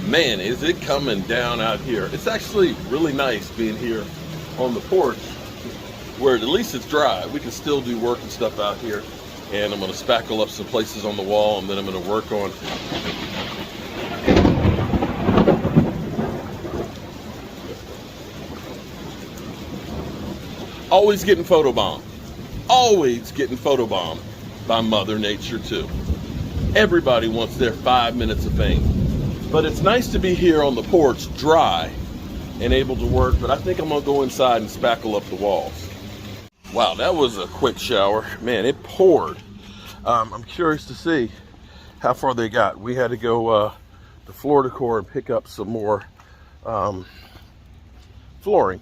Man, is it coming down out here. It's actually really nice being here on the porch where at least it's dry. We can still do work and stuff out here. And I'm going to spackle up some places on the wall, and then I'm going to work on always getting photobombed. Always getting photobombed by Mother Nature too. Everybody wants their 5 minutes of fame. But it's nice to be here on the porch, dry and able to work. But I think I'm gonna go inside and spackle up the walls. Wow, that was a quick shower. Man, it poured. I'm curious to see how far they got. We had to go to Floor Decor and pick up some more flooring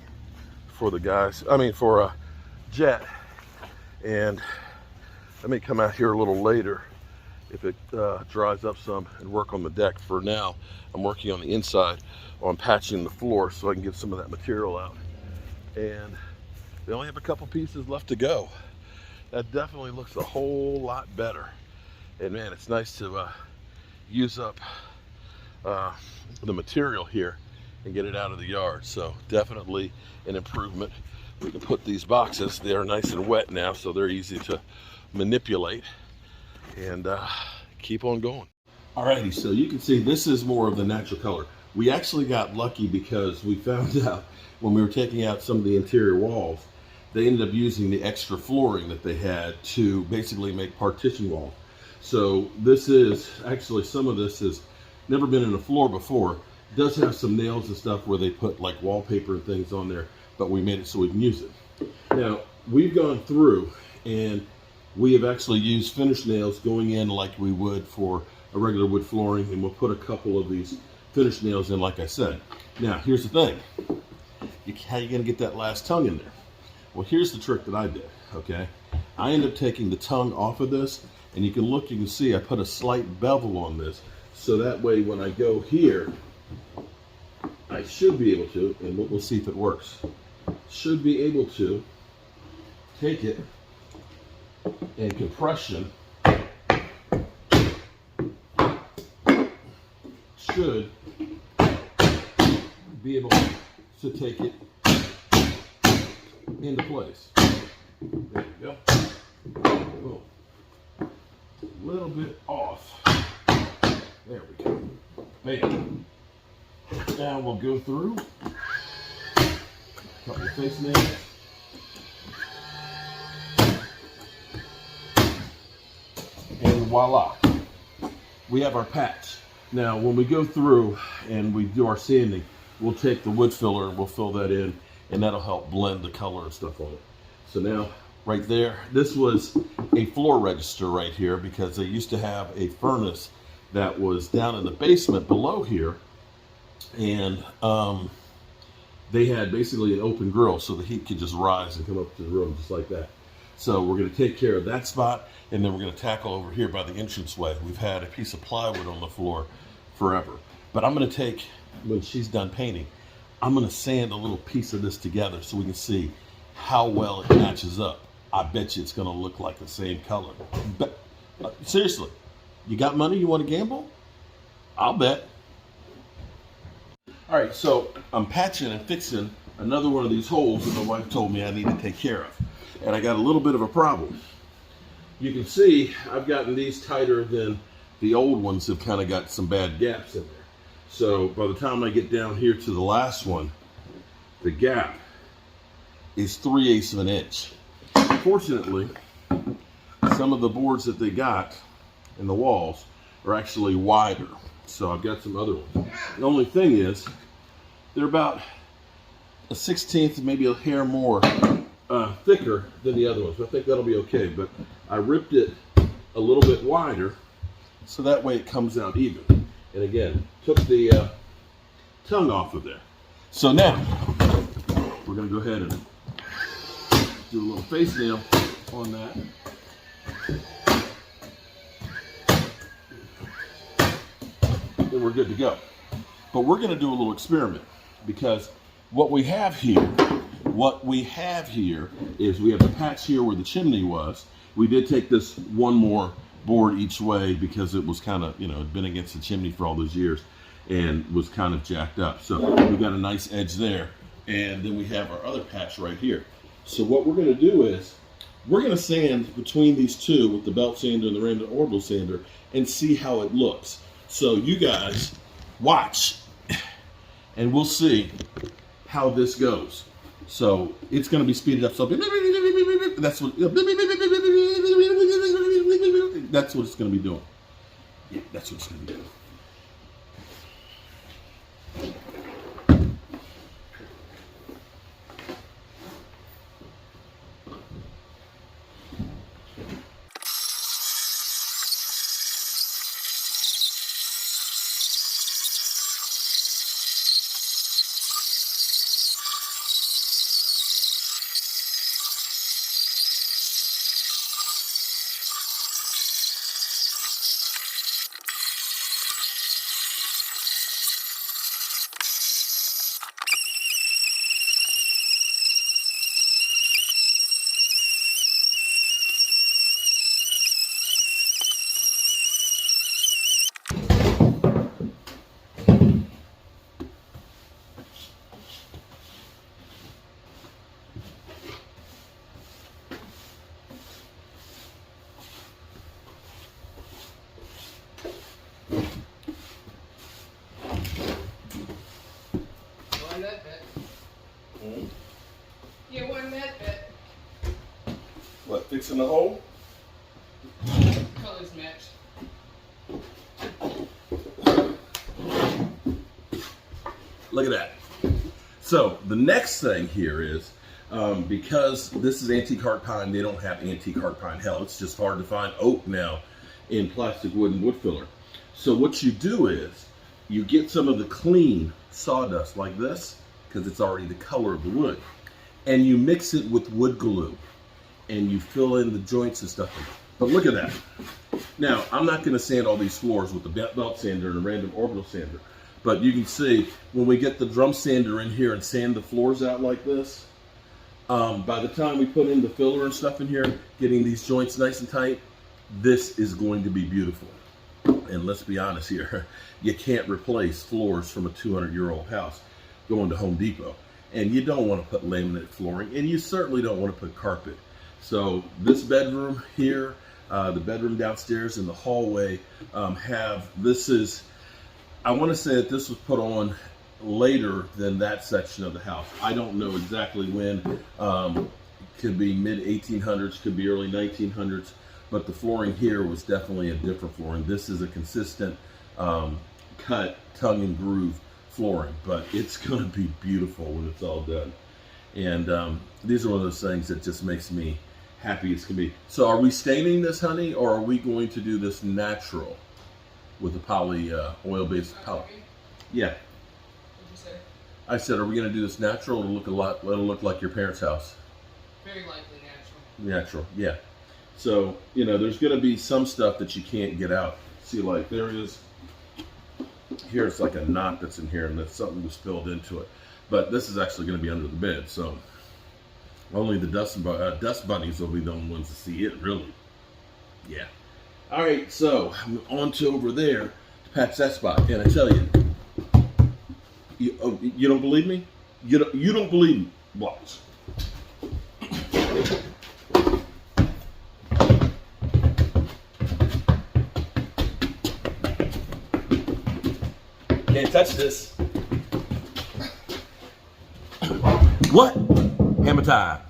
for the guys. I mean, for Jet. And let me come out here a little later if it dries up some and work on the deck. For now, I'm working on the inside on patching the floor so I can get some of that material out. And we only have a couple pieces left to go. That definitely looks a whole lot better. And man, it's nice to use up the material here and get it out of the yard. So definitely an improvement. We can put these boxes, they are nice and wet now, so they're easy to manipulate and keep on going. Alrighty, so you can see this is more of the natural color. We actually got lucky because we found out when we were taking out some of the interior walls, they ended up using the extra flooring that they had to basically make partition walls. So this is actually, some of this has never been in a floor before. It does have some nails and stuff where they put like wallpaper and things on there, but we made it so we can use it. Now, we've gone through and we have actually used finished nails going in like we would for a regular wood flooring, and we'll put a couple of these finished nails in like I said. Now, here's the thing. How are you gonna get that last tongue in there? Well, here's the trick that I did, okay? I ended up taking the tongue off of this, and you can see I put a slight bevel on this, so that way when I go here, I should be able to, and we'll see if it works, should be able to take it and compression should be able to take it into place. There we go. Boom. A little bit off. There we go. Bam. Now we'll go through a couple of face nails. And voila. We have our patch. Now when we go through and we do our sanding, we'll take the wood filler and we'll fill that in, and that'll help blend the color and stuff on it. So now, right there, this was a floor register right here because they used to have a furnace that was down in the basement below here, and they had basically an open grill so the heat could just rise and come up to the room just like that. So we're going to take care of that spot, and then we're going to tackle over here by the entranceway. We've had a piece of plywood on the floor forever, but I'm going to take, when she's done painting, I'm going to sand a little piece of this together so we can see how well it matches up. I bet you it's going to look like the same color. But seriously, you got money, you want to gamble? I'll bet. All right, so I'm patching and fixing another one of these holes that my wife told me I need to take care of. And I got a little bit of a problem. You can see I've gotten these tighter than the old ones have kind of got some bad gaps in there. So by the time I get down here to the last one, the gap is 3/8 of an inch. Fortunately, some of the boards that they got in the walls are actually wider. So I've got some other ones. The only thing is, they're about a 1/16, maybe a hair more thicker than the other ones. I think that'll be okay, but I ripped it a little bit wider so that way it comes out even. And again, took the tongue off of there. So now, we're gonna go ahead and do a little face nail on that. Then we're good to go. But we're gonna do a little experiment, because what we have here is we have the patch here where the chimney was. We did take this one more board each way because it was kind of, you know, it'd been against the chimney for all those years. and was kind of jacked up. So we got a nice edge there. And then we have our other patch right here. So what we're gonna do is, we're gonna sand between these two with the belt sander and the random orbital sander and see how it looks. So you guys watch and we'll see how this goes. So it's gonna be speeded up. So that's what it's gonna be doing. Yeah, that's what it's gonna be doing. You won that bet. What, fixing the hole? Colors match. Look at that. So the next thing here is, because this is antique heart pine, they don't have antique heart pine. Hell, it's just hard to find oak now in plastic wood and wood filler. So what you do is, you get some of the clean sawdust like this, because it's already the color of the wood, and you mix it with wood glue, and you fill in the joints and stuff. But look at that. Now, I'm not going to sand all these floors with the belt sander and a random orbital sander, but you can see when we get the drum sander in here and sand the floors out like this, by the time we put in the filler and stuff in here, getting these joints nice and tight, this is going to be beautiful. And let's be honest here, you can't replace floors from a 200-year-old house going to Home Depot. And you don't want to put laminate flooring, and you certainly don't want to put carpet. So this bedroom here, the bedroom downstairs, and the hallway I want to say that this was put on later than that section of the house. I don't know exactly when. Could be mid-1800s, could be early 1900s, but the flooring here was definitely a different flooring. This is a consistent cut, tongue and groove flooring, but it's going to be beautiful when it's all done. And these are one of those things that just makes me happy as can be. So are we staining this, honey, or are we going to do this natural with a poly oil-based poly? Yeah. What'd you say? I said, are we going to do this natural? It'll look like your parents' house. Very likely natural. Natural, yeah. So, you know, there's going to be some stuff that you can't get out. See, like there is, here it's like a knot that's in here, and that's something was spilled into it. But this is actually going to be under the bed, so only the dust bunnies will be the only ones to see it, really. Yeah. All right, so I'm on to over there to patch that spot, and I tell you, you don't believe me? You don't believe me? Watch. Can't touch this. What? Hammer time.